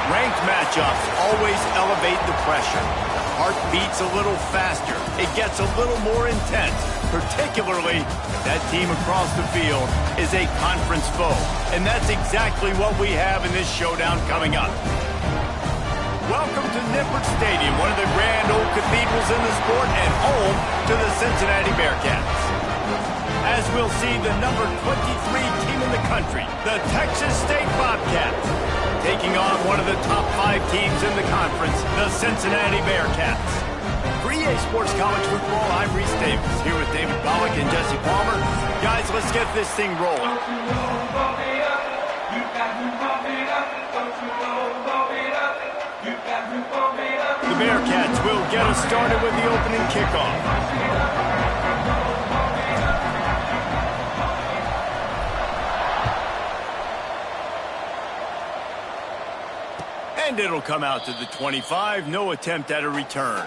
Ranked matchups always elevate the pressure. The heart beats a little faster. It gets a little more intense, particularly if that team across the field is a conference foe. And that's exactly what we have in this showdown coming up. Welcome to Nippert Stadium, one of the grand old cathedrals in the sport and home to the Cincinnati Bearcats. As we'll see, the number 23 team in the country, the Texas State Bobcats, taking on one of the top 5 teams in the conference, the Cincinnati Bearcats. For EA Sports College Football, I'm Reese Davis, here with David Pollack and Jesse Palmer. Guys, let's get this thing rolling. The Bearcats will get us started with the opening kickoff. And it'll come out to the 25. No attempt at a return.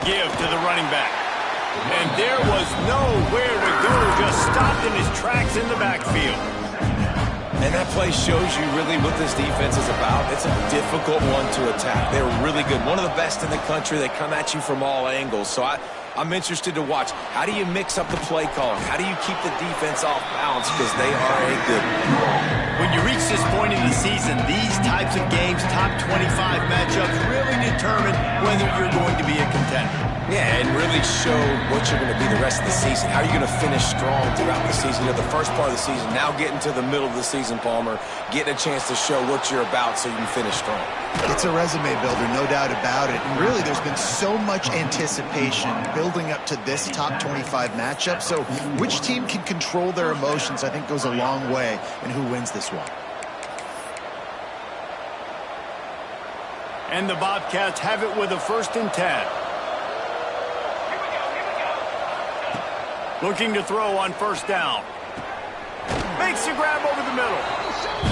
Give to the running back. And there was nowhere to go. Just stopped in his tracks in the backfield. And that play shows you really what this defense is about. It's a difficult one to attack. They're really good. One of the best in the country. They come at you from all angles. So I'm interested to watch. How do you mix up the play calling? How do you keep the defense off balance? Because they are a good one. When you reach this point in the season, these types of games, top 25 matchups, really determine whether you're going to be a contender. Yeah, and really show what you're going to be the rest of the season. How are you going to finish strong throughout the season? You know, the first part of the season, now getting to the middle of the season, Palmer, getting a chance to show what you're about so you can finish strong. It's a resume builder, no doubt about it. And really, there's been so much anticipation building up to this top 25 matchup. So which team can control their emotions, I think, goes a long way in who wins this one. And the Bobcats have it with a 1st and 10. Looking to throw on 1st down. Makes the grab over the middle.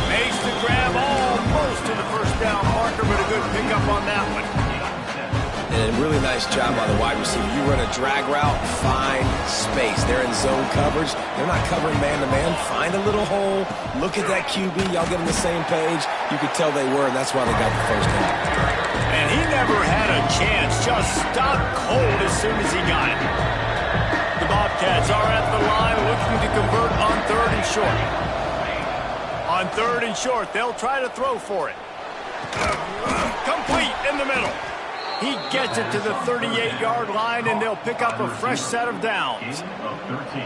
Makes the grab almost to the 1st down marker, but a good pickup on that one. And a really nice job by the wide receiver. You run a drag route, find space. They're in zone coverage. They're not covering man-to-man. Find a little hole. Look at that QB. Y'all get on the same page. You could tell they were, and that's why they got the 1st down. And he never had a chance. Just stopped cold as soon as he got it. The Bobcats are at the line looking to convert on 3rd and short. On 3rd and short, they'll try to throw for it. Complete in the middle. He gets it to the 38-yard line, and they'll pick up a fresh set of downs.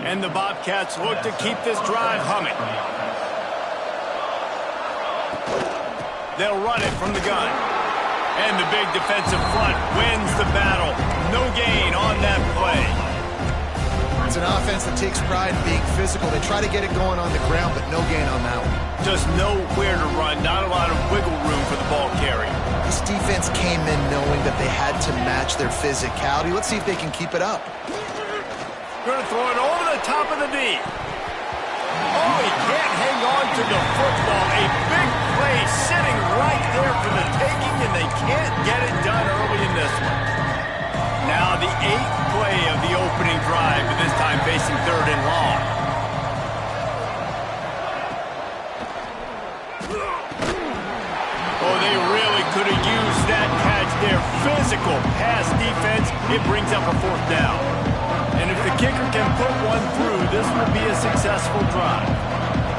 And the Bobcats look to keep this drive humming. They'll run it from the gun. And the big defensive front wins the battle. No gain on that play. It's an offense that takes pride in being physical. They try to get it going on the ground, but no gain on that one. Just nowhere to run, not a lot of wiggle room for the ball carrier. This defense came in knowing that they had to match their physicality. Let's see if they can keep it up. Going to throw it over the top of the D. Oh, he can't hang on to the football. A big play sitting right there for the taking, and they can't get it done early in this one. Now the 8th play of the opening drive, but this time facing 3rd and long. And if the kicker can put one through, this will be a successful drive.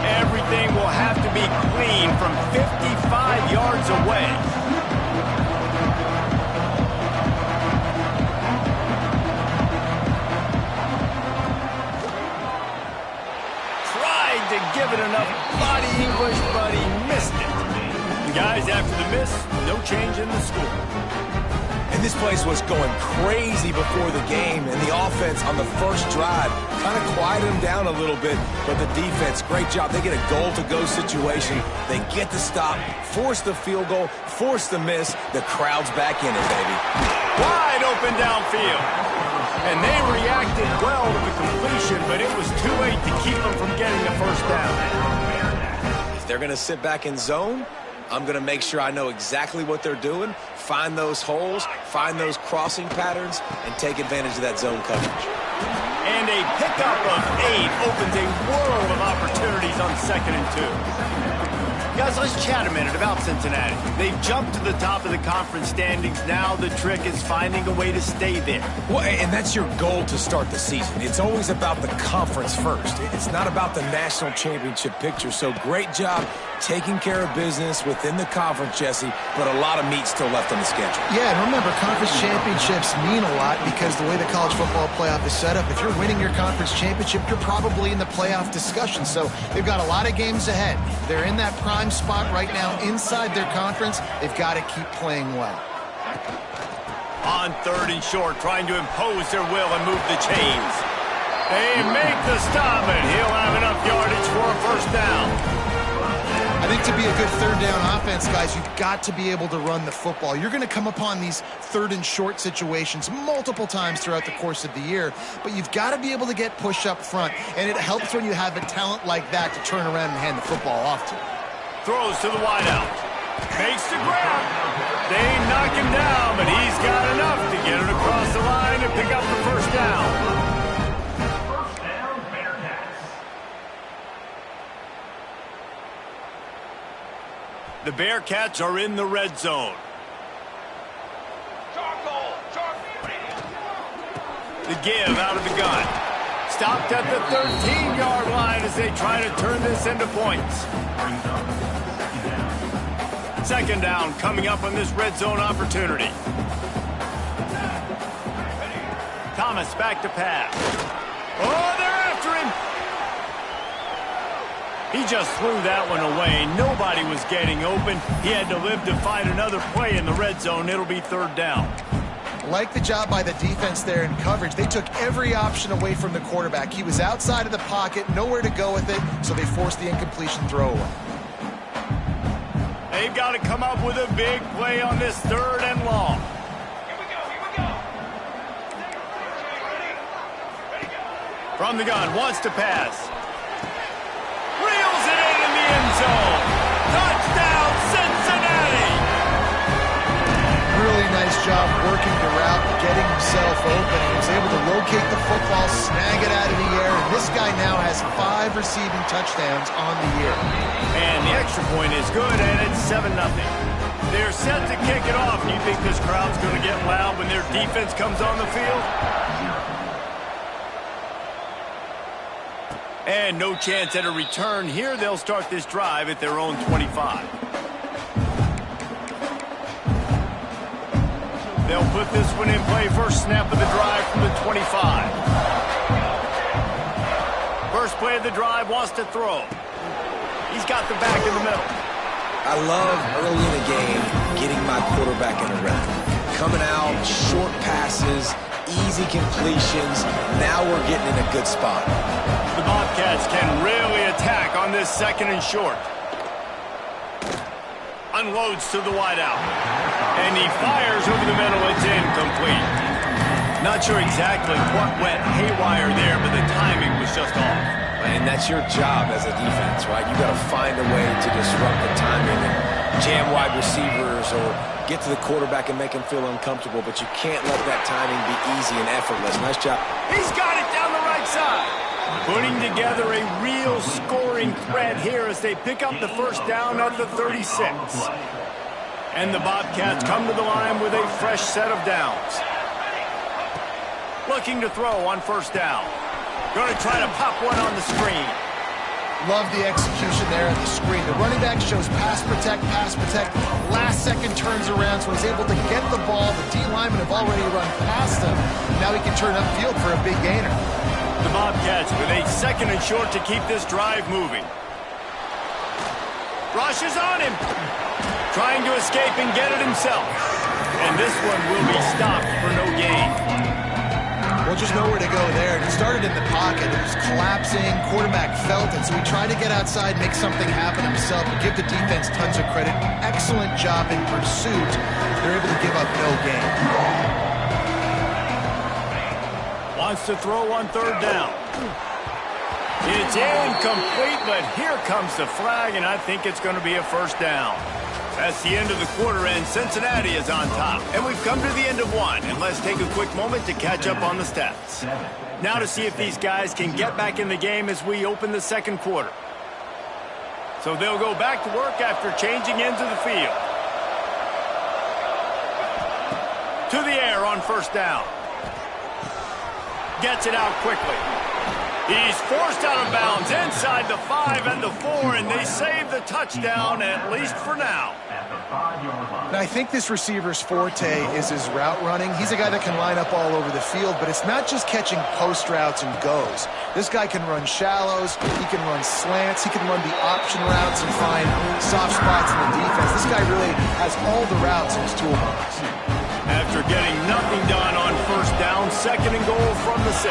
Everything will have to be clean from 55 yards away. Tried to give it enough body English, but he missed it. And guys, after the miss, no change in the score. And this place was going crazy before the game, and the offense on the first drive kind of quieted them down a little bit, but the defense, great job. They get a goal-to-go situation. They get the stop, force the field goal, force the miss. The crowd's back in it, baby. Wide open downfield. And they reacted well to the completion, but it was too late to keep them from getting the first down. If they're going to sit back in zone, I'm going to make sure I know exactly what they're doing, find those holes, find those crossing patterns, and take advantage of that zone coverage. And a pickup of 8 opens a world of opportunities on 2nd and 2. Guys, let's chat a minute about Cincinnati. They've jumped to the top of the conference standings. Now the trick is finding a way to stay there. Well, and that's your goal to start the season. It's always about the conference first. It's not about the national championship picture. So great job taking care of business within the conference, Jesse, but a lot of meat still left on the schedule. Yeah, and remember, conference championships mean a lot because the way the college football playoff is set up, if you're winning your conference championship, you're probably in the playoff discussion. So they've got a lot of games ahead. They're in that prime spot right now inside their conference. They've got to keep playing well. On 3rd and short, trying to impose their will and move the chains. They make the stop, and he'll have enough yardage for a first down. I think to be a good 3rd down offense, guys, you've got to be able to run the football. You're going to come upon these 3rd and short situations multiple times throughout the course of the year, but you've got to be able to get push up front, and it helps when you have a talent like that to turn around and hand the football off to. Throws to the wideout. Makes the grab. They knock him down, but he's got enough to get it across the line and pick up the first down. The Bearcats are in the red zone. The give out of the gun. Stopped at the 13-yard line as they try to turn this into points. 2nd down coming up on this red zone opportunity. Thomas back to pass. Oh, they're after him. He just threw that one away. Nobody was getting open. He had to live to find another play in the red zone. It'll be 3rd down. Like the job by the defense there in coverage. They took every option away from the quarterback. He was outside of the pocket, nowhere to go with it, so they forced the incompletion throwaway. They've got to come up with a big play on this 3rd and long. Here we go. From the gun, wants to pass. Reels it in the end zone. Touchdown, Cincinnati! Really nice job working the route, getting himself open. He was able to locate the football, snag it out of the air, and this guy now has 5 receiving touchdowns on the year. And the extra point is good, and it's 7-0. They're set to kick it off. Do you think this crowd's going to get loud when their defense comes on the field? And no chance at a return here. They'll start this drive at their own 25. They'll put this one in play. First snap of the drive from the 25. First play of the drive, wants to throw. He's got the back in the middle. I love early in the game getting my quarterback in a rhythm. Coming out, short passes, easy completions. Now we're getting in a good spot. The Bobcats can really attack on this 2nd and short. Unloads to the wideout. And he fires over the middle. It's incomplete. Not sure exactly what went haywire there, but the timing was just off. And that's your job as a defense, right? You got to find a way to disrupt the timing and jam wide receivers or get to the quarterback and make him feel uncomfortable, but you can't let that timing be easy and effortless. Nice job. He's got it down the right side. Putting together a real scoring threat here as they pick up the first down at the 36. And the Bobcats come to the line with a fresh set of downs. Looking to throw on first down. Going to try to pop one on the screen. Love the execution there on the screen. The running back shows pass protect, last second turns around, so he's able to get the ball. The D linemen have already run past him. Now he can turn upfield for a big gainer. The Bobcats with a 2nd and short to keep this drive moving. Rush is on him. Trying to escape and get it himself. And this one will be stopped for no gain. Well, just nowhere to go there. It started in the pocket. It was collapsing. Quarterback felt it, so he tried to get outside, make something happen himself, and give the defense tons of credit. Excellent job in pursuit. They're able to give up no gain. Wants to throw on 3rd down. It's incomplete, but here comes the flag, and I think it's going to be a first down. That's the end of the quarter, and Cincinnati is on top. And we've come to the end of one, and let's take a quick moment to catch up on the stats. Now to see if these guys can get back in the game as we open the 2nd quarter. So they'll go back to work after changing into the field. To the air on first down. Gets it out quickly. He's forced out of bounds inside the 5 and the 4, and they save the touchdown, at least for now. Now, I think this receiver's forte is his route running. He's a guy that can line up all over the field, but it's not just catching post routes and goes. This guy can run shallows, he can run slants, he can run the option routes and find soft spots in the defense. This guy really has all the routes in his toolbox. After getting nothing done on first down, 2nd and goal from the 6.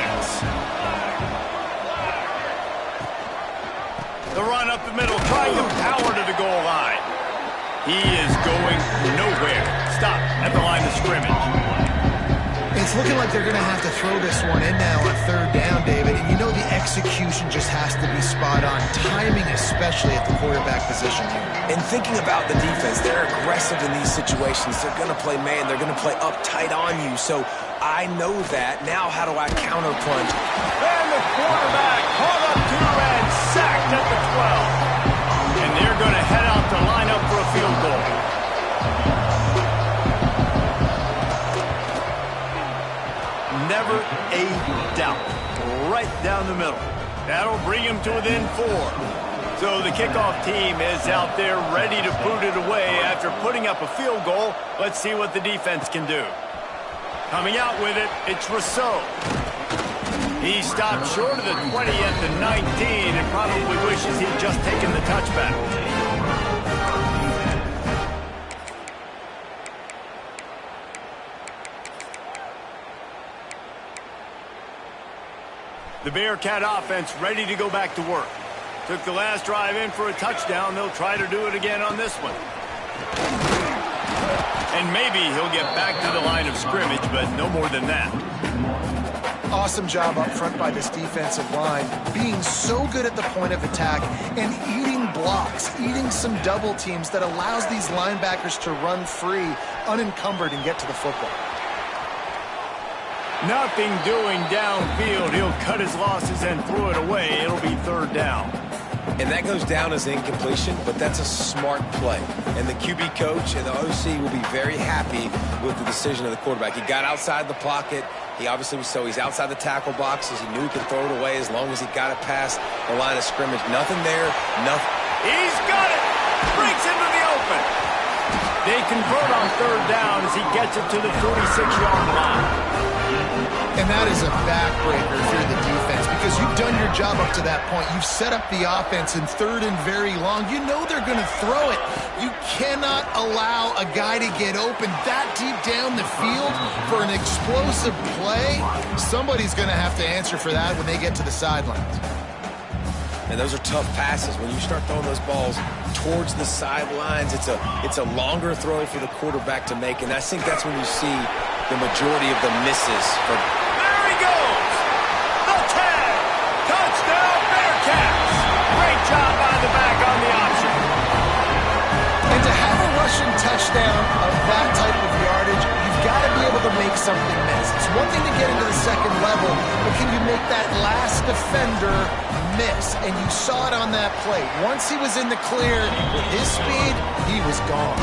The run up the middle, trying to power to the goal line. He is going nowhere. Stop at the line of scrimmage. It's looking like they're going to have to throw this one in now on 3rd down, David. And you know the execution just has to be spot on. Timing, especially at the quarterback position here. And thinking about the defense, they're aggressive in these situations. They're going to play man. They're going to play uptight on you. So I know that. Now how do I counterpunch? And the quarterback caught up to and sacked at the 12. And they're going to head out to line up for a field goal. Never a doubt. Right down the middle. That'll bring him to within 4. So the kickoff team is out there ready to boot it away after putting up a field goal. Let's see what the defense can do. Coming out with it, it's Rousseau. He stopped short of the 20 at the 19 and probably wishes he'd just taken the touchback. The Bearcat offense ready to go back to work. Took the last drive in for a touchdown. They'll try to do it again on this one. And maybe he'll get back to the line of scrimmage, but no more than that. Awesome job up front by this defensive line, being so good at the point of attack and eating blocks, eating some double teams that allows these linebackers to run free, unencumbered, and get to the football. Nothing doing downfield. He'll cut his losses and throw it away. It'll be 3rd down. And that goes down as incompletion, but that's a smart play. And the QB coach and the OC will be very happy with the decision of the quarterback. He got outside the pocket. He obviously was he's outside the tackle boxes. He knew he could throw it away as long as he got it past the line of scrimmage. Nothing there, nothing. He's got it. Breaks into the open. They convert on 3rd down as he gets it to the 46-yard line. And that is a backbreaker if you're the defense, because you've done your job up to that point. You've set up the offense in 3rd and very long. You know they're going to throw it. You cannot allow a guy to get open that deep down the field for an explosive play. Somebody's going to have to answer for that when they get to the sidelines. And those are tough passes. When you start throwing those balls towards the sidelines, it's a longer throw for the quarterback to make. And I think that's when you see the majority of the misses. There he goes! The tag! Touchdown Bearcats! Great job by the back on the option. And to have a rushing touchdown of that type of yardage, you've got to be able to make something miss. It's one thing to get into the 2nd level, but can you make that last defender miss? And you saw it on that play. Once he was in the clear, with his speed, he was gone.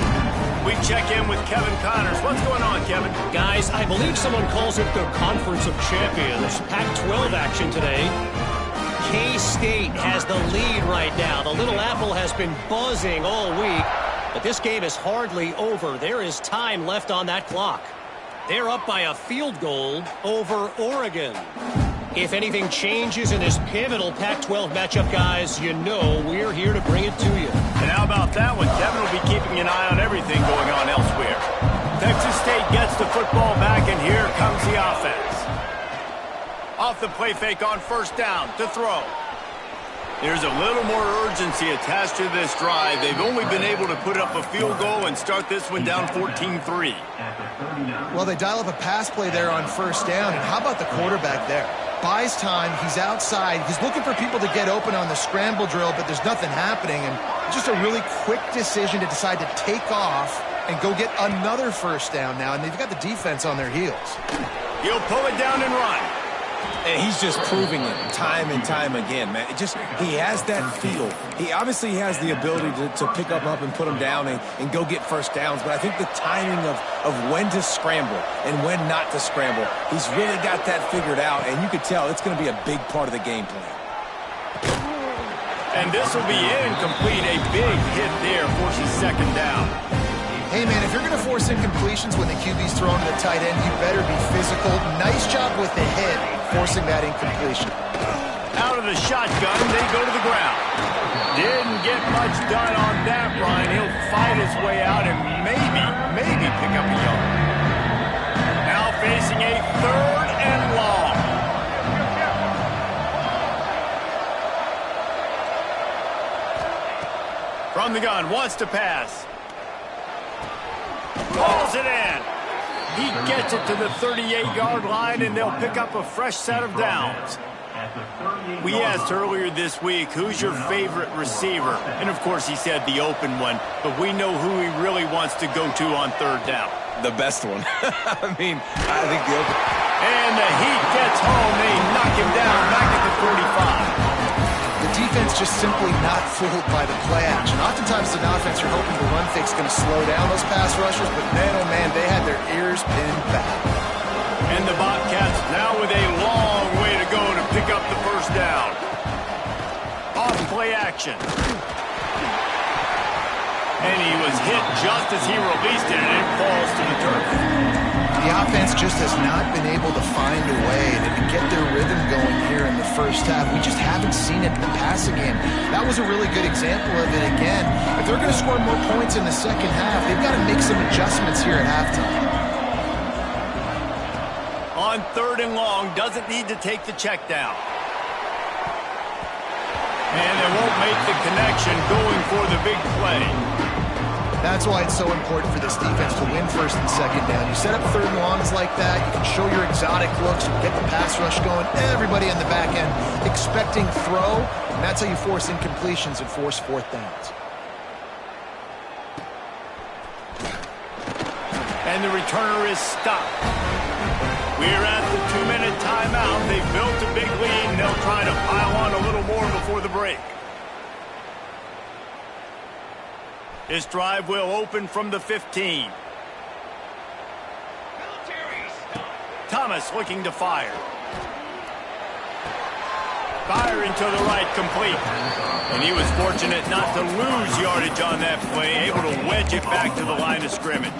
We check in with Kevin Connors. What's going on, Kevin? Guys, I believe someone calls it the Conference of Champions. Pac-12 action today. K-State has the lead right now. The Little Apple has been buzzing all week, but this game is hardly over. There is time left on that clock. They're up by a field goal over Oregon. If anything changes in this pivotal Pac-12 matchup, guys, you know we're here to bring it to you. And how about that one? Kevin will be keeping an eye on everything going on elsewhere. Texas State gets the football back, and here comes the offense. Off the play fake on first down to throw. There's a little more urgency attached to this drive. They've only been able to put up a field goal and start this one down 14-3. Well, they dial up a pass play there on first down, and how about the quarterback there? Buys time, he's outside, he's looking for people to get open on the scramble drill, but there's nothing happening, and just a really quick decision to decide to take off and go get another first down now, and they've got the defense on their heels. He'll pull it down and run. And he's just proving it time and time again, man. He has that feel. He obviously has the ability to pick up and put him down and go get first downs. But I think the timing of when to scramble and when not to scramble, he's really got that figured out. And you could tell it's going to be a big part of the game plan. And this will be incomplete. A big hit there forces second down. Hey, man, if you're going to force incompletions when the QB's throwing to the tight end, you better be physical. Nice job with the hit, forcing that incompletion. Out of the shotgun, they go to the ground. Didn't get much done on that run. He'll fight his way out and maybe pick up a yard. Now facing a third and long. From the gun, wants to pass. Pulls it in. He gets it to the 38-yard line, and they'll pick up a fresh set of downs. We asked earlier this week, who's your favorite receiver? And, of course, he said the open one, but we know who he really wants to go to on third down. The best one. I think the open. And the heat gets home. They knock him down back at the 45. The defense just simply not fooled by the play action. Oftentimes, as an offense, you're hoping the run fake's going to slow down those pass rushers, but man, oh man, they had their ears pinned back. And the Bobcats now with a long way to go to pick up the first down. Off play action. And he was hit just as he released it, and it falls to the turf. The offense just has not been able to find a way to get their rhythm going here in the first half. We just haven't seen it in the passing game. That was a really good example of it again. If they're going to score more points in the second half, they've got to make some adjustments here at halftime. On third and long, doesn't need to take the check down. And they won't make the connection going for the big play. That's why it's so important for this defense to win first and second down. You set up third and longs like that, you can show your exotic looks, you can get the pass rush going, everybody on the back end expecting throw, and that's how you force incompletions and force fourth downs. And the returner is stopped. We're at the 2-minute timeout. They've built a big lead, and they'll try to pile on a little more before the break. This drive will open from the 15. Thomas looking to fire. Firing to the right, complete. And he was fortunate not to lose yardage on that play, able to wedge it back to the line of scrimmage.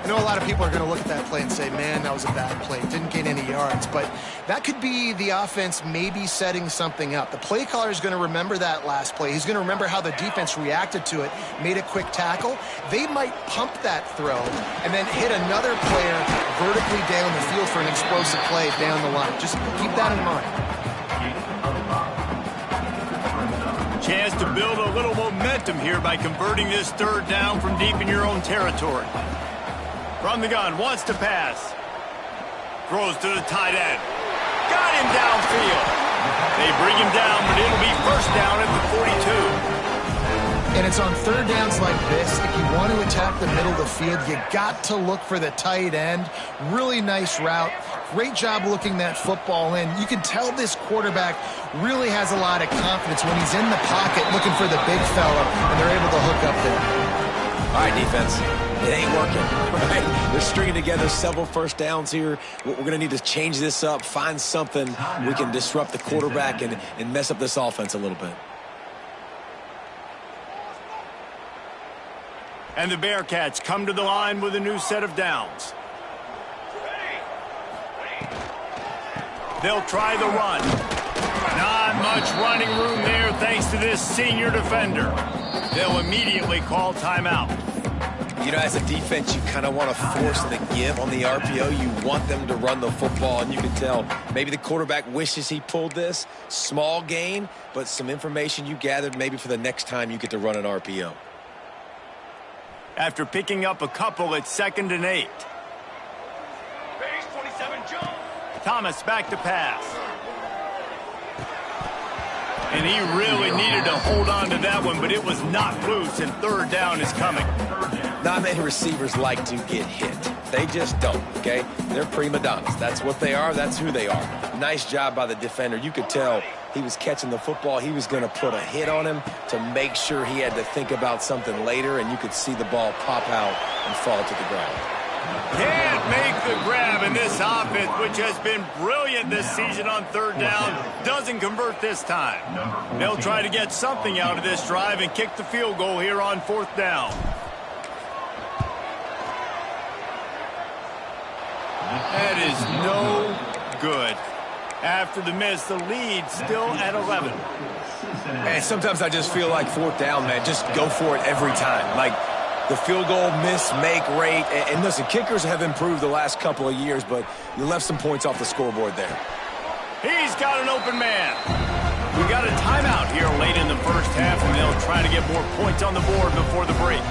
I know a lot of people are going to look at that play and say, man, that was a bad play. Didn't gain any yards. But that could be the offense maybe setting something up. The play caller is going to remember that last play. He's going to remember how the defense reacted to it, made a quick tackle. They might pump that throw and then hit another player vertically down the field for an explosive play down the line. Just keep that in mind. Chance to build a little momentum here by converting this third down from deep in your own territory. From the gun, wants to pass. Throws to the tight end. Got him downfield. They bring him down, but it'll be first down at the 42. And it's on third downs like this. If you want to attack the middle of the field, you got to look for the tight end. Really nice route. Great job looking that football in. You can tell this quarterback really has a lot of confidence when he's in the pocket looking for the big fella, and they're able to hook up there. All right, defense, it ain't working, right? They're stringing together several first downs here. We're going to need to change this up, find something we can disrupt the quarterback and mess up this offense a little bit. And the Bearcats come to the line with a new set of downs. They'll try the run. Not much running room there thanks to this senior defender. They'll immediately call timeout. You know, as a defense, you kind of want to force the give on the RPO. You want them to run the football, and you can tell maybe the quarterback wishes he pulled this. Small gain, but some information you gathered maybe for the next time you get to run an RPO. After picking up a couple, it's 2nd and 8. Base 27, jump. Thomas back to pass. And he really needed to hold on to that one, but it was not loose, and 3rd down is coming. Not many receivers like to get hit. They just don't, okay? They're prima donnas. That's what they are. That's who they are. Nice job by the defender. You could tell he was catching the football. He was going to put a hit on him to make sure he had to think about something later, and you could see the ball pop out and fall to the ground. Can't make the grab, in this offense, which has been brilliant this season on 3rd down, doesn't convert this time. They'll try to get something out of this drive and kick the field goal here on 4th down. That is no good. After the miss, the lead still at 11. And sometimes I just feel like 4th down, man, just go for it every time. Like the field goal miss, make rate. And listen, kickers have improved the last couple of years, but you left some points off the scoreboard there. He's got an open man. We got a timeout here late in the first half, and they'll try to get more points on the board before the break.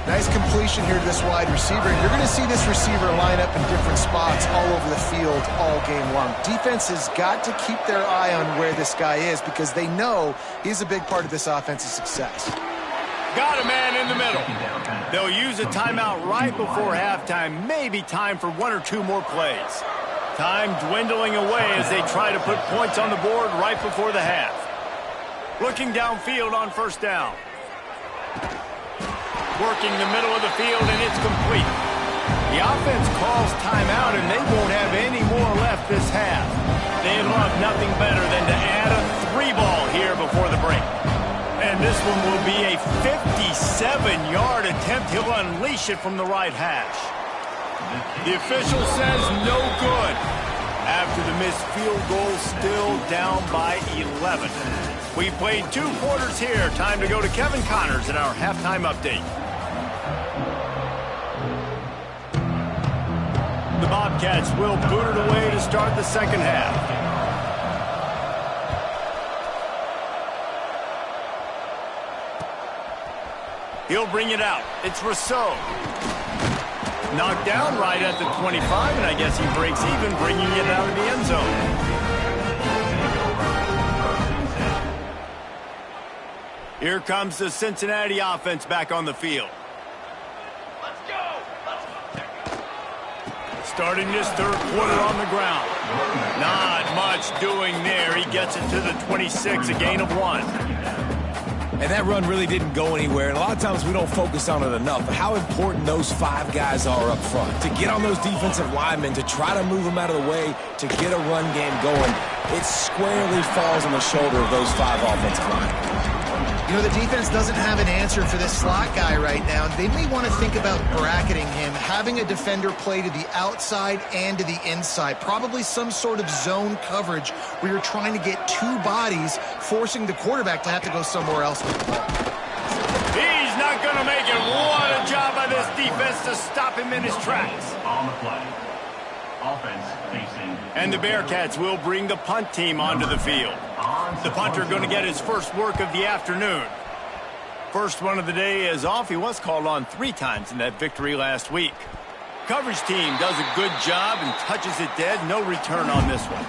Nice completion here to this wide receiver. And you're going to see this receiver line up in different spots all over the field all game long. Defense has got to keep their eye on where this guy is because they know he's a big part of this offense's success. Got a man in the middle. They'll use a timeout right before halftime. Maybe time for 1 or 2 more plays. Time dwindling away as they try to put points on the board right before the half. Looking downfield on 1st down. Working the middle of the field, and it's complete. The offense calls timeout, and they won't have any more left this half. They'd love nothing better than to add a 3-ball here before the break. And this one will be a 57-yard attempt. He'll unleash it from the right hash. The official says no good. After the missed field goal, still down by 11. We played 2 quarters here. Time to go to Kevin Connors in our halftime update. The Bobcats will boot it away to start the 2nd half. He'll bring it out. It's Rousseau. Knocked down right at the 25, and I guess he breaks even, bringing it out of the end zone. Here comes the Cincinnati offense back on the field. Let's go. Starting this 3rd quarter on the ground. Not much doing there. He gets it to the 26, a gain of 1. And that run really didn't go anywhere. And a lot of times we don't focus on it enough. But how important those 5 guys are up front. To get on those defensive linemen, to try to move them out of the way, to get a run game going, it squarely falls on the shoulder of those 5 offensive linemen. You know, the defense doesn't have an answer for this slot guy right now. They may want to think about bracketing him, having a defender play to the outside and to the inside. Probably some sort of zone coverage where you're trying to get 2 bodies, forcing the quarterback to have to go somewhere else with the ball. He's not going to make it. What a job by this defense to stop him in his tracks. On the play. Offense facing. And the Bearcats will bring the punt team onto the field. The punter going to get his first work of the afternoon. First one of the day is off. He was called on 3 times in that victory last week. Coverage team does a good job and touches it dead. No return on this one.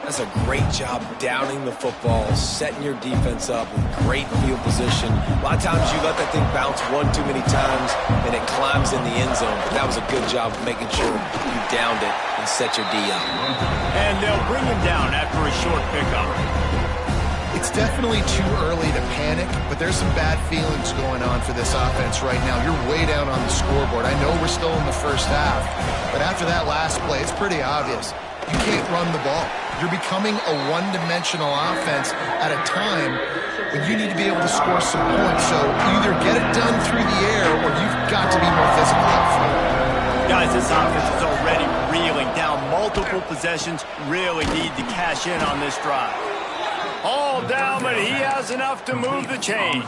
That's a great job downing the football, setting your defense up with great field position. A lot of times you let that thing bounce 1 too many times and it climbs in the end zone. But that was a good job of making sure you downed it and set your D up. And they'll bring him down after a short pickup. It's definitely too early to panic, but there's some bad feelings going on for this offense right now. You're way down on the scoreboard. I know we're still in the first half, but after that last play, it's pretty obvious. You can't run the ball. You're becoming a one-dimensional offense at a time when you need to be able to score some points. So either get it done through the air or you've got to be more physical up front. Guys, this offense is already reeling down multiple possessions. Really need to cash in on this drive. All down, but he has enough to move the chains.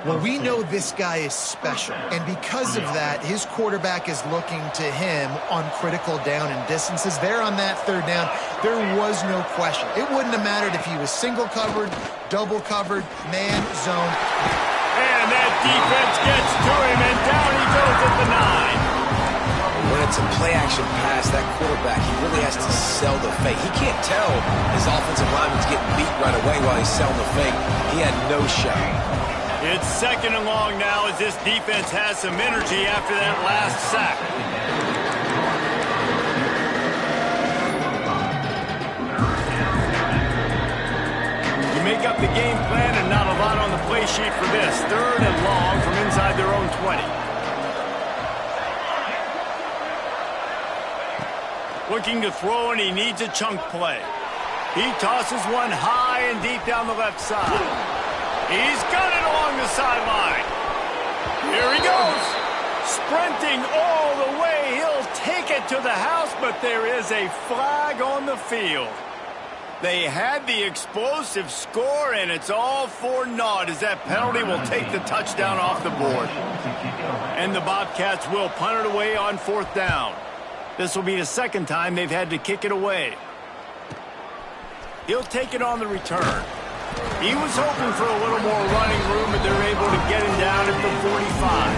Well, we know this guy is special, and because of that, his quarterback is looking to him on critical down and distances. There on that third down, there was no question. It wouldn't have mattered if he was single covered, double covered, man, zone. And that defense gets to him, and down he goes at the 9. When it's a play-action pass, that quarterback, he really has to sell the fake. He can't tell his offensive lineman's getting beat right away while he's selling the fake. He had no shot. It's 2nd and long now as this defense has some energy after that last sack. You make up the game plan and not a lot on the play sheet for this. 3rd and long from inside their own 20. Looking to throw, and he needs a chunk play. He tosses one high and deep down the left side. He's got it along the sideline. Here he goes. Sprinting all the way. He'll take it to the house, but there is a flag on the field. They had the explosive score, and it's all for naught as that penalty will take the touchdown off the board. And the Bobcats will punt it away on 4th down. This will be the 2nd time they've had to kick it away. He'll take it on the return. He was hoping for a little more running room, but they're able to get him down at the 45.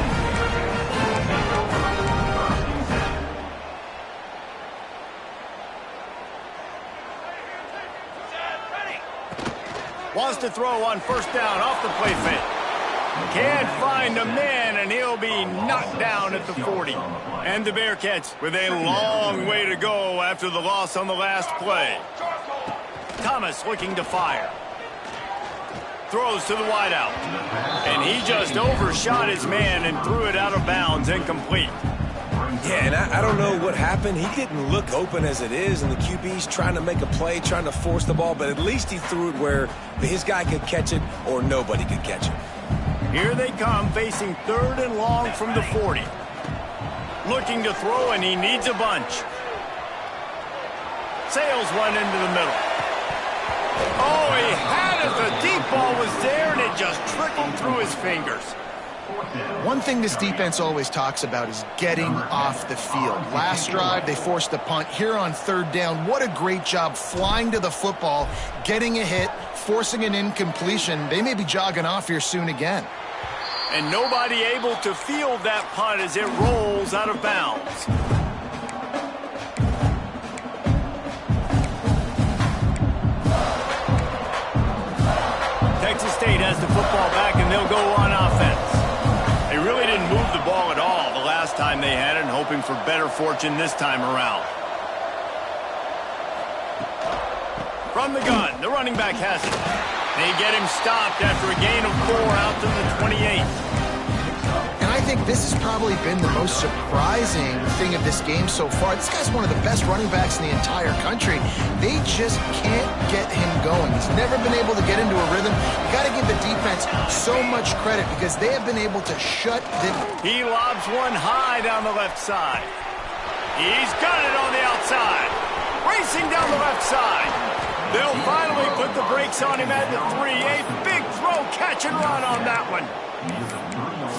Wants to throw on 1st down off the play fake. Can't find a man, and he'll be knocked down at the 40. And the Bearcats with a long way to go after the loss on the last play. Thomas looking to fire. Throws to the wideout. And he just overshot his man and threw it out of bounds, incomplete. Yeah, and I don't know what happened. He didn't look open as it is, and the QB's trying to make a play, trying to force the ball, but at least he threw it where his guy could catch it or nobody could catch it. Here they come, facing 3rd and long from the 40. Looking to throw, and he needs a bunch. Sails one into the middle. Oh, he had it. The deep ball was there, and it just trickled through his fingers. One thing this defense always talks about is getting off the field. Last drive, they forced the punt. Here on 3rd down, what a great job flying to the football, getting a hit, forcing an incompletion. They may be jogging off here soon again. And nobody able to field that punt as it rolls out of bounds. Texas State has the football back, and they'll go on offense. They really didn't move the ball at all the last time they had it, and hoping for better fortune this time around. From the gun, the running back has it. They get him stopped after a gain of 4 out to the 28. And I think this has probably been the most surprising thing of this game so far. This guy's one of the best running backs in the entire country. They just can't get him going. He's never been able to get into a rhythm. You got to give the defense so much credit because they have been able to shut them. He lobs one high down the left side. He's got it on the outside. Racing down the left side. They'll finally put the brakes on him at the 3. A big throw, catch and run on that one.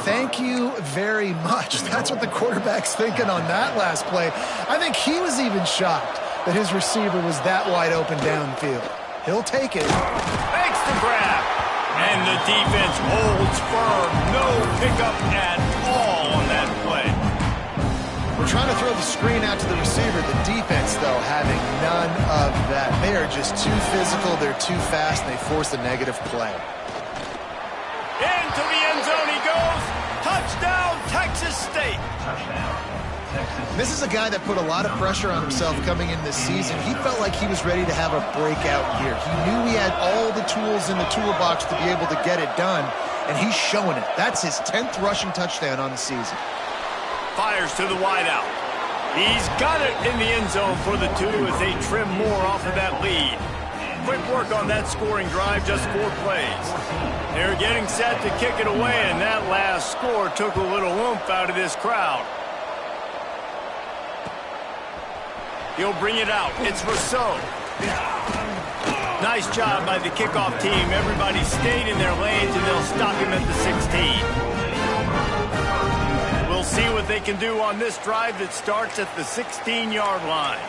Thank you very much. That's what the quarterback's thinking on that last play. I think he was even shocked that his receiver was that wide open downfield. He'll take it. Makes the grab. And the defense holds firm. No pickup at all on that play. We're trying to throw the screen out to the receiver. The defense, though, having none of that. They are just too physical. They're too fast, and they force a negative play. Into the end zone he goes. Touchdown, Texas State. This is a guy that put a lot of pressure on himself coming in this season. He felt like he was ready to have a breakout year. He knew he had all the tools in the toolbox to be able to get it done, and he's showing it. That's his 10th rushing touchdown on the season. Fires to the wideout. He's got it in the end zone for the 2 as they trim more off of that lead. Quick work on that scoring drive, just 4 plays. They're getting set to kick it away, and that last score took a little oomph out of this crowd. He'll bring it out. It's Rousseau. Nice job by the kickoff team. Everybody stayed in their lanes, and they'll stop him at the 16. We'll see what they can do on this drive that starts at the 16-yard line.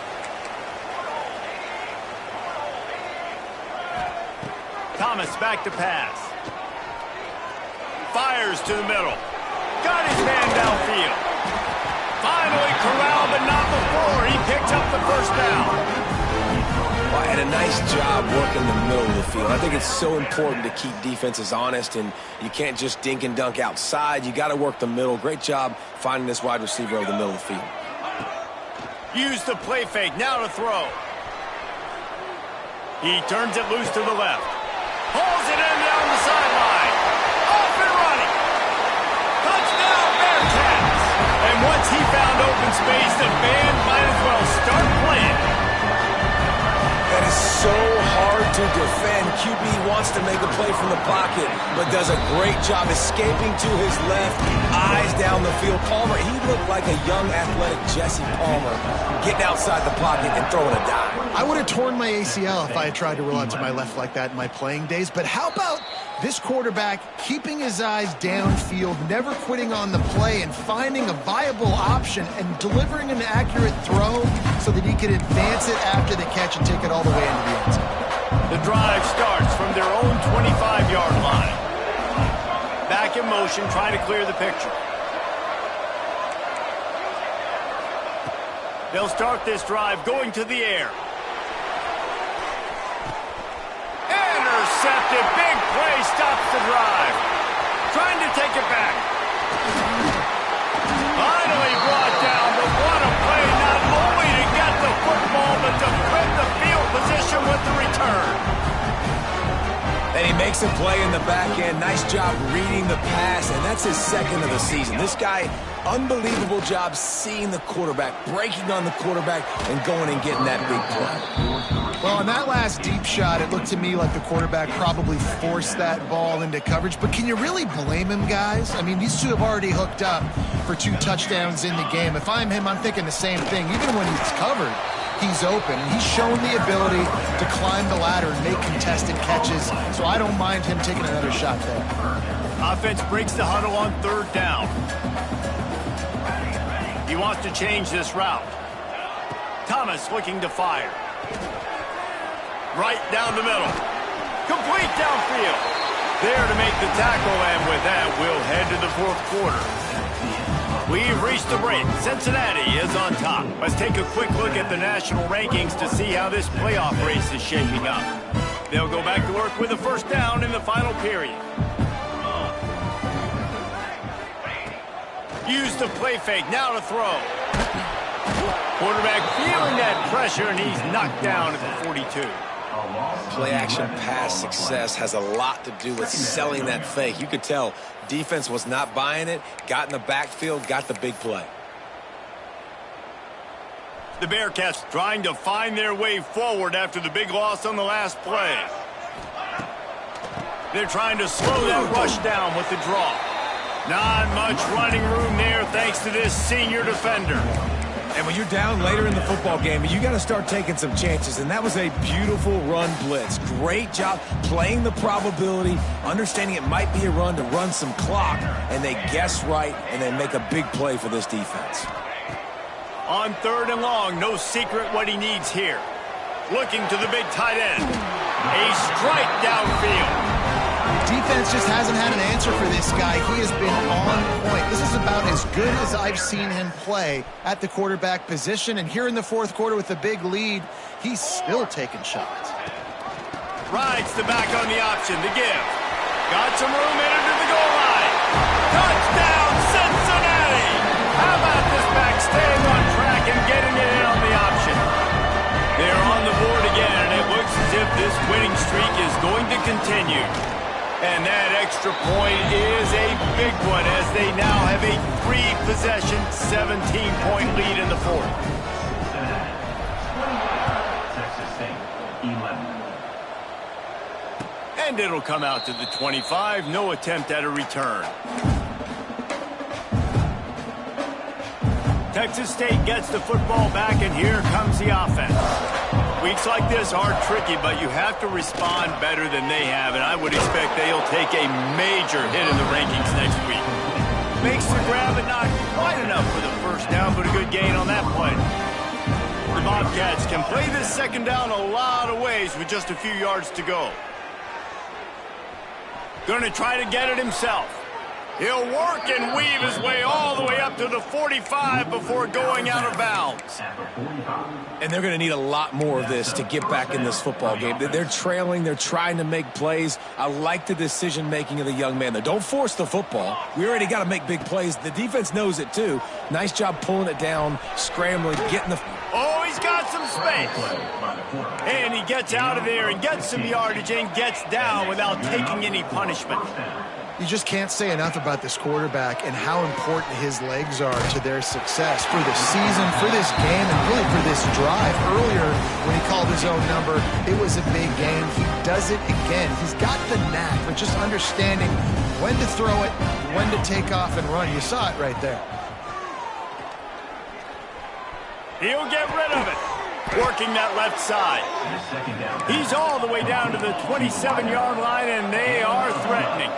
Thomas back to pass. Fires to the middle. Got his man downfield. Finally corralled, but not before. He picks up the first down. Well, and a nice job working the middle of the field. I think it's so important to keep defenses honest, and you can't just dink and dunk outside. You got to work the middle. Great job finding this wide receiver over the middle of the field. Use the play fake. Now to throw. He turns it loose to the left. Hauls it in down the sideline. Off and running. Touchdown, Bearcats. And once he found open space, the band might as well start playing. That is so hard to defend. QB wants to make a play from the pocket, but does a great job escaping to his left, eyes down the field. Palmer, he looked like a young athletic Jesse Palmer, getting outside the pocket and throwing a dime. I would have torn my ACL if I had tried to roll out to my left like that in my playing days, but how about this quarterback keeping his eyes downfield, never quitting on the play, and finding a viable option and delivering an accurate throw so that he could advance it after the catch and take it all the way into the end zone. The drive starts from their own 25-yard line. Back in motion, trying to clear the picture. They'll start this drive going to the air. Intercepted. Big play stops the drive. Trying to take it back. Finally brought down, but what a play. Not only to get the football, but to flip the field position with the return. And he makes a play in the back end. Nice job reading the pass, and that's his 2nd of the season. This guy, unbelievable job seeing the quarterback, breaking on the quarterback, and going and getting that big play. Well, on that last deep shot, it looked to me like the quarterback probably forced that ball into coverage. But can you really blame him, guys? I mean, these two have already hooked up for 2 touchdowns in the game. If I'm him, I'm thinking the same thing. Even when he's covered, he's open. He's shown the ability to climb the ladder and make contested catches. So I don't mind him taking another shot there. Offense breaks the huddle on 3rd down. He wants to change this route. Thomas looking to fire. Right down the middle. Complete downfield. There to make the tackle, and with that, we'll head to the 4th quarter. We've reached the break. Cincinnati is on top. Let's take a quick look at the national rankings to see how this playoff race is shaping up. They'll go back to work with a first down in the final period. Use the play fake. Now to throw. Quarterback feeling that pressure, and he's knocked down at the 42. Play-action pass success has a lot to do with selling that fake. You could tell defense was not buying it, got in the backfield, got the big play. The Bearcats trying to find their way forward after the big loss on the last play. They're trying to slow that rush down with the draw. Not much running room there thanks to this senior defender. And when you're down later in the football game, you got to start taking some chances, and that was a beautiful run blitz. Great job playing the probability, understanding it might be a run to run some clock, and they guess right, and they make a big play for this defense. On 3rd and long, no secret what he needs here. Looking to the big tight end. A strike downfield. Defense just hasn't had an answer for this guy. He has been on point. This is about as good as I've seen him play at the quarterback position. And here in the 4th quarter with a big lead, he's still taking shots. Rides the back on the option. The give. Got some room in under the goal line. Touchdown, Cincinnati! How about this back stay back and getting it in on the option. They're on the board again, and it looks as if this winning streak is going to continue. And that extra point is a big one as they now have a 3-possession, 17-point lead in the fourth. Texas State, 11. And it'll come out to the 25. No attempt at a return. Texas State gets the football back, and here comes the offense. Weeks like this are tricky, but you have to respond better than they have, and I would expect they'll take a major hit in the rankings next week. Makes the grab, and not quite enough for the first down, but a good gain on that play. The Bobcats can play this second down a lot of ways with just a few yards to go. Going to try to get it himself. He'll work and weave his way all the way up to the 45 before going out of bounds. And they're going to need a lot more of this to get back in this football game. They're trailing. They're trying to make plays. I like the decision-making of the young man. Don't force the football. We already got to make big plays. The defense knows it, too. Nice job pulling it down, scrambling, getting the... Oh, he's got some space. And he gets out of there and gets some yardage and gets down without taking any punishment. You just can't say enough about this quarterback and how important his legs are to their success for the season, for this game, and really for this drive. Earlier, when he called his own number, it was a big game. He does it again. He's got the knack for just understanding when to throw it, when to take off and run. You saw it right there. He'll get rid of it. Working that left side. He's all the way down to the 27-yard line, and they are threatening.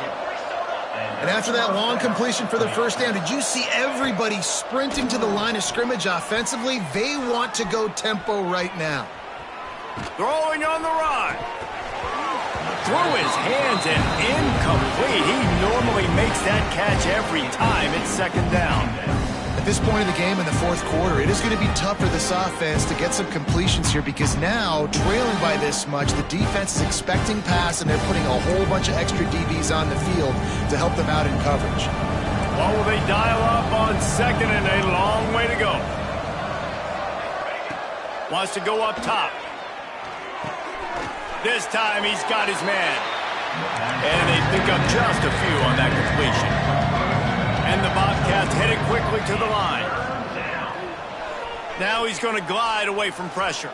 And after that long completion for the first down, did you see everybody sprinting to the line of scrimmage offensively? They want to go tempo right now. Throwing on the run. Through his hands and incomplete. He normally makes that catch every time. It's second down. At this point in the game in the fourth quarter, it is going to be tough for this offense to get some completions here because now, trailing by this much, the defense is expecting pass, and they're putting a whole bunch of extra DBs on the field to help them out in coverage. What will they dial up on second, and a long way to go. Wants to go up top. This time he's got his man. And they pick up just a few on that completion. And the Bobcats headed quickly to the line. Now he's going to glide away from pressure.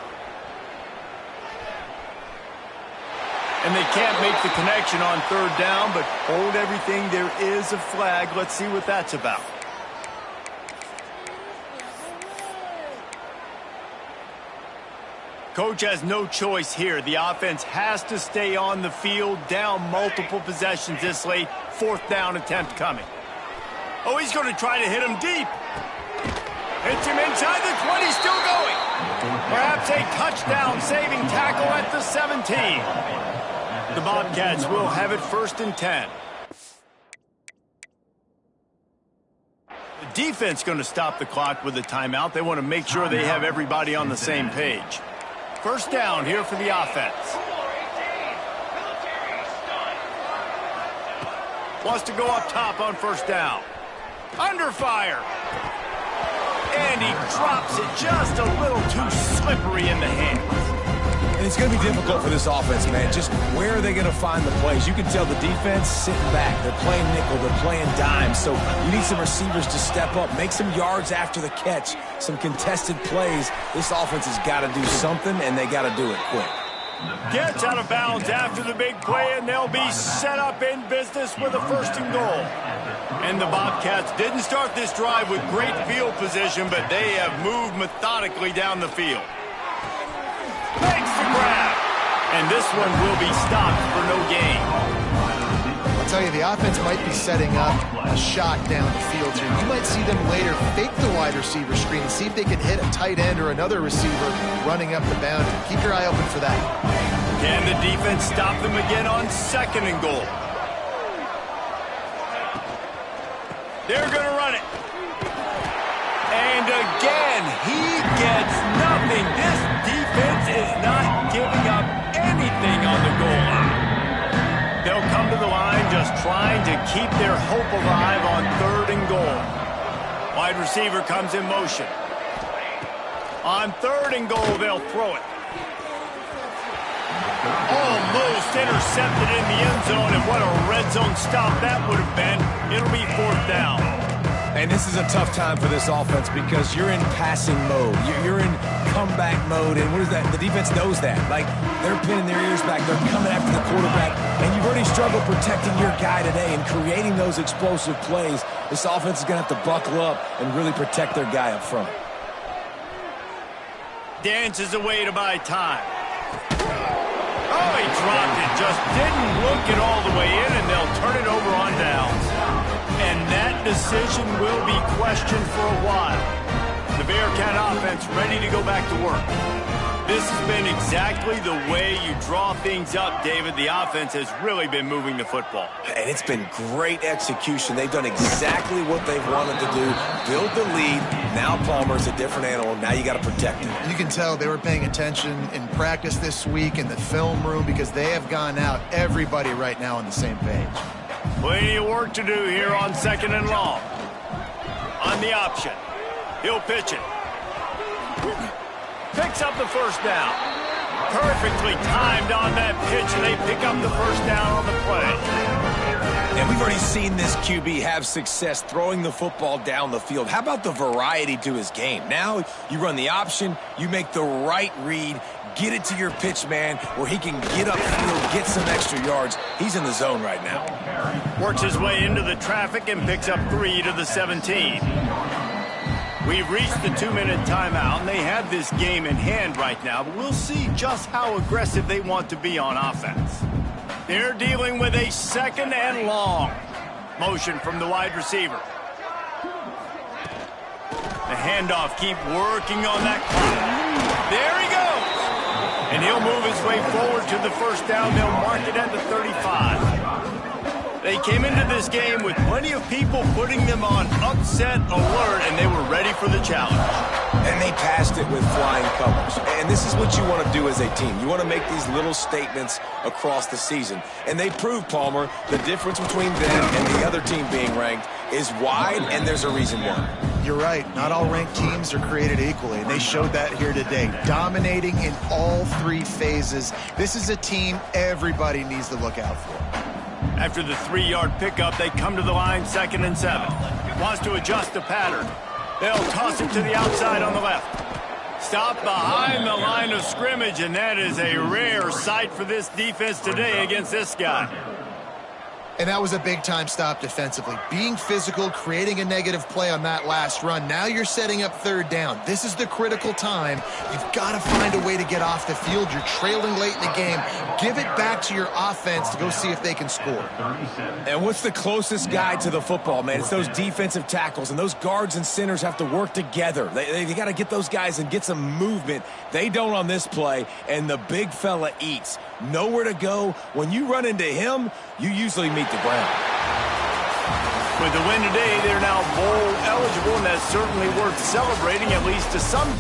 And they can't make the connection on third down, but hold everything. There is a flag. Let's see what that's about. Coach has no choice here. The offense has to stay on the field, down multiple possessions this late. Fourth down attempt coming. Oh, he's going to try to hit him deep. Hits him inside the 20, still going. Perhaps a touchdown saving tackle at the 17. The Bobcats will have it first and 10. The defense going to stop the clock with a timeout. They want to make sure they have everybody on the same page. First down here for the offense. Wants to go up top on first down. Under fire. And he drops it just a little too slippery in the hands. And it's going to be difficult for this offense, man. Just where are they going to find the plays? You can tell the defense sitting back. They're playing nickel. They're playing dime. So you need some receivers to step up, make some yards after the catch, some contested plays. This offense has got to do something, and they got to do it quick. Gets out of bounds after the big play, and they'll be set up in business with a first and goal. And the Bobcats didn't start this drive with great field position, but they have moved methodically down the field. Makes the grab. And this one will be stopped for no gain. I'll tell you, the offense might be setting up a shot down the field here. You might see them later fake the wide receiver screen and see if they can hit a tight end or another receiver running up the boundary. Keep your eye open for that. Can the defense stop them again on second and goal? They're going to run it. And again, he gets nothing. This defense is not giving up anything on the goal line. They'll come to the line just trying to keep their hope alive on third and goal. Wide receiver comes in motion. On 3rd and goal, they'll throw it. Almost intercepted in the end zone, and what a red zone stop that would have been. It'll be 4th down. And this is a tough time for this offense because you're in passing mode. You're in comeback mode, and what is that? The defense knows that. Like, they're pinning their ears back. They're coming after the quarterback, and you've already struggled protecting your guy today and creating those explosive plays. This offense is going to have to buckle up and really protect their guy up front. Dances away to buy time. Oh, he dropped it. Just didn't look it all the way in, and they'll turn it over on downs. And that decision will be questioned for a while. The Bearcat offense ready to go back to work. This has been exactly the way you draw things up, David. The offense has really been moving the football. And it's been great execution. They've done exactly what they've wanted to do. Build the lead. Now Palmer's a different animal. Now you got to protect him. You can tell they were paying attention in practice this week in the film room because they have gone out, everybody right now on the same page. Plenty of work to do here on 2nd and long. On the option. He'll pitch it. Picks up the 1st down. Perfectly timed on that pitch, and they pick up the 1st down on the play. And we've already seen this QB have success throwing the football down the field. How about the variety to his game? Now you run the option, you make the right read, get it to your pitch man where he can get upfield, get some extra yards. He's in the zone right now. Works his way into the traffic and picks up 3 to the 17. We've reached the 2-minute timeout, and they have this game in hand right now, but we'll see just how aggressive they want to be on offense. They're dealing with a 2nd and long. Motion from the wide receiver. The handoff, keep working on that clock. There he goes! And he'll move his way forward to the 1st down. They'll mark it at the 35. They came into this game with plenty of people putting them on upset alert, and they were ready for the challenge. And they passed it with flying colors. And this is what you want to do as a team. You want to make these little statements across the season. And they proved, Palmer, the difference between them and the other team being ranked is wide, and there's a reason why. You're right. Not all ranked teams are created equally, and they showed that here today. Dominating in all 3 phases. This is a team everybody needs to look out for. After the 3-yard pickup, they come to the line 2nd and 7. Wants to adjust the pattern. They'll toss it to the outside on the left. Stop behind the line of scrimmage, and that is a rare sight for this defense today against this guy. And that was a big-time stop defensively. Being physical, creating a negative play on that last run. Now you're setting up 3rd down. This is the critical time. You've got to find a way to get off the field. You're trailing late in the game. Give it back to your offense to go see if they can score. And what's the closest guy to the football, man? It's those defensive tackles, and those guards and centers have to work together. They got to get those guys and get some movement. They don't on this play, and the big fella eats. Nowhere to go. When you run into him, you usually meet the ground. With the win today, they're now bowl eligible, and that's certainly worth celebrating, at least to some